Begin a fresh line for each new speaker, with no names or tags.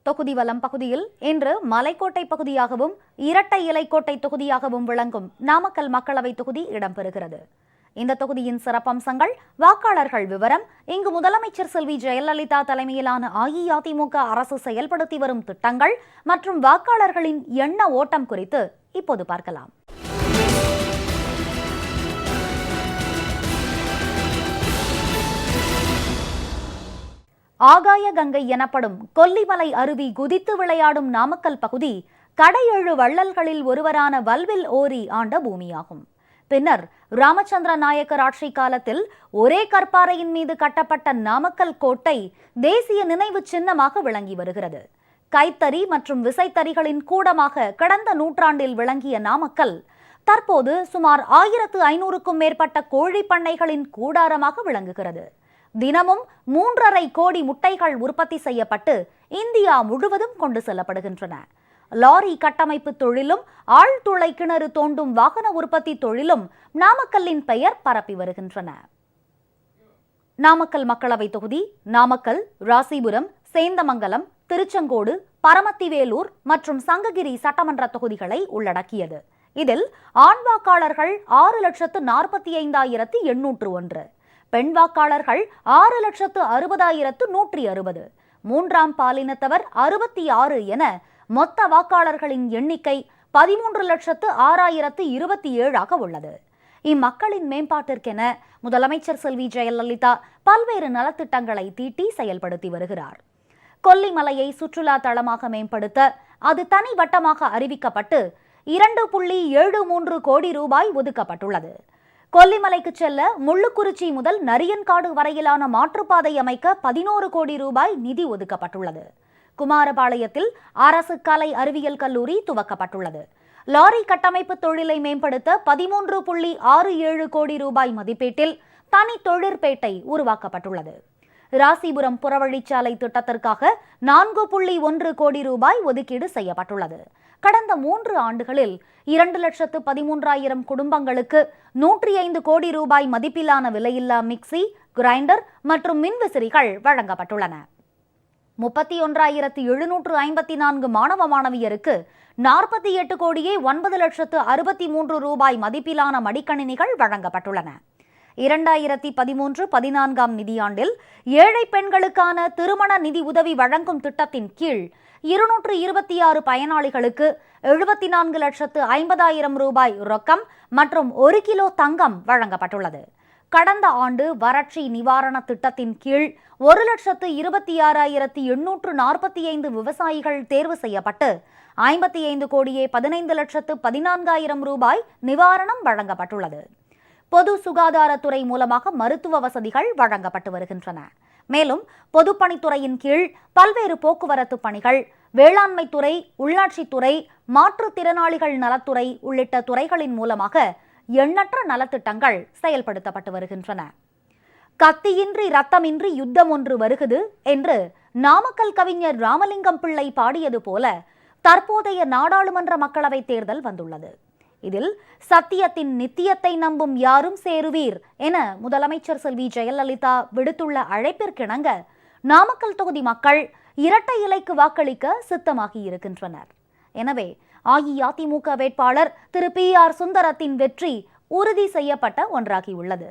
தொகுதி வலம் பகுதியில் இன்று மலைக்கோட்டை பகுதியாகவும் இரட்டை இலைக்கோட்டை தொகுதியாகவும் விளங்கும் நாமக்கல் மக்களவை தொகுதி இடம்பெறுகிறது. இந்த தொகுதியின் சிறப்பம்சங்கள், வாக்காளர்கள் விவரம், இங்கு முதலமைச்சர் செல்வி ஜெயலலிதா தலைமையிலான அஇஅதிமுக அரசு செயல்படுத்தி வரும் திட்டங்கள் மற்றும் வாக்காளர்களின் எண்ண ஓட்டம் குறித்து இப்போது பார்க்கலாம். ஆகாய கங்கை எனப்படும் கொல்லிமலை அருவி குதித்து விளையாடும் நாமக்கல் பகுதி கடையேழு வள்ளல்களில் ஒருவரான வல்வில் ஓரி ஆண்ட பூமியாகும். பின்னர் ராமச்சந்திர நாயக்கர் ஆட்சி காலத்தில் ஒரே கற்பாறையின் மீது கட்டப்பட்ட நாமக்கல் கோட்டை தேசிய நினைவு சின்னமாக விளங்கி வருகிறது. கைத்தறி மற்றும் விசைத்தறிகளின் கூடமாக கடந்த நூற்றாண்டில் விளங்கிய நாமக்கல் தற்போது சுமார் 1500க்கும் மேற்பட்ட கோழி பண்ணைகளின் கூடாரமாக விளங்குகிறது. தினமும் 3.5 கோடி முட்டைகள் உற்பத்தி செய்யப்பட்டு இந்தியா முழுவதும் கொண்டு செல்லப்படுகின்றன. லாரி கட்டமைப்பு தொழிலும் ஆழ்துளை கிணறு தோண்டும் வாகன உற்பத்தி தொழிலும் நாமக்கல்லின் பெயர் பரப்பி வருகின்றன. நாமக்கல் மக்களவை தொகுதி நாமக்கல், ராசிபுரம், சேந்தமங்கலம், திருச்செங்கோடு, பரமத்திவேலூர் மற்றும் சங்ககிரி சட்டமன்ற தொகுதிகளை உள்ளடக்கியது. இதில் ஆண் வாக்காளர்கள் 6,45,801, பெண் வாக்காளர்கள் 6,60,160, மூன்றாம் பாலினத்தவர் 66 என மொத்த வாக்காளர்களின் எண்ணிக்கை 13,06,027 உள்ளது. இம்மக்களின் மேம்பாட்டிற்கென முதலமைச்சர் செல்வி ஜெயலலிதா பல்வேறு நலத்திட்டங்களை தீட்டி செயல்படுத்தி வருகிறார். கொல்லிமலையை சுற்றுலா தளமாக மேம்படுத்த அது தனி வட்டமாக அறிவிக்கப்பட்டு 2.73 கோடி ரூபாய் ஒதுக்கப்பட்டுள்ளது. கொல்லிமலைக்கு செல்ல முள்ளுக்குறிச்சி முதல் நரியன்காடு வரையிலான மாற்றுப்பாதை அமைக்க 11 கோடி ரூபாய் நிதி ஒதுக்கப்பட்டுள்ளது. குமாரபாளையத்தில் அரசு கலை அறிவியல் கல்லூரி துவக்கப்பட்டுள்ளது. லாரி கட்டமைப்பு தொழிலை மேம்படுத்த 13.67 கோடி ரூபாய் மதிப்பீட்டில் தனி தொழிற்பேட்டை உருவாக்கப்பட்டுள்ளது. ராசிபுரம் புறவழிச்சாலை திட்டத்திற்காக 4.1 கோடி ரூபாய் ஒதுக்கீடு செய்யப்பட்டுள்ளது. கடந்த 3 ஆண்டுகளில் 2,13,000 குடும்பங்களுக்கு 105 கோடி ரூபாய் மதிப்பிலான விலையில்லா மிக்சி, கிரைண்டர் மற்றும் மின்விசிறிகள் வழங்கப்பட்டுள்ளன. 31,754 மாணவ மாணவியருக்கு 48,09,63 ரூபாய் மதிப்பிலான மடிக்கணினிகள் வழங்கப்பட்டுள்ளன. 2013-14 நிதியாண்டில் ஏழை பெண்களுக்கான திருமண நிதி உதவி வழங்கும் திட்டத்தின் கீழ் 226 பயனாளிகளுக்கு 74,50,000 ரூபாய் ரொக்கம் மற்றும் 1 கிலோ தங்கம் வழங்கப்பட்டுள்ளது. கடந்த ஆண்டு வறட்சி நிவாரண திட்டத்தின் கீழ் 1,26,845 விவசாயிகள் தேர்வு செய்யப்பட்டு 55,15,14,000 ரூபாய் நிவாரணம் வழங்கப்பட்டுள்ளது. பொது சுகாதாரத்துறை மூலமாக மருத்துவ வசதிகள் வழங்கப்பட்டு வருகின்றன. மேலும் பொதுப்பணித்துறையின் கீழ் பல்வேறு போக்குவரத்து பணிகள், வேளாண்மை துறை, உள்ளாட்சித்துறை, மாற்றுத்திறனாளிகள் நலத்துறை உள்ளிட்ட துறைகளின் மூலமாக எண்ணற்ற நலத்திட்டங்கள் செயல்படுத்தப்பட்டு வருகின்றன. கத்தியின்றி ரத்தமின்றி யுத்தம் ஒன்று வருகுது என்று நாமக்கல் கவிஞர் ராமலிங்கம் பிள்ளை பாடியது போல தற்போதைய நாடாளுமன்ற மக்களவை தேர்தல் வந்துள்ளது. இதில் சத்தியத்தின் நித்தியத்தை நம்பும் யாரும் சேருவீர் என முதலமைச்சர் செல்வி ஜெயலலிதா விடுத்துள்ள அழைப்பிற்கிணங்க நாமக்கல் தொகுதி மக்கள் இரட்டை இலைக்கு வாக்களிக்க சித்தமாகி இருக்கின்றனர். எனவே அஇஅதிமுக வேட்பாளர் திரு PR சுந்தரத்தின் வெற்றி உறுதி செய்யப்பட்ட ஒன்றாகியுள்ளது.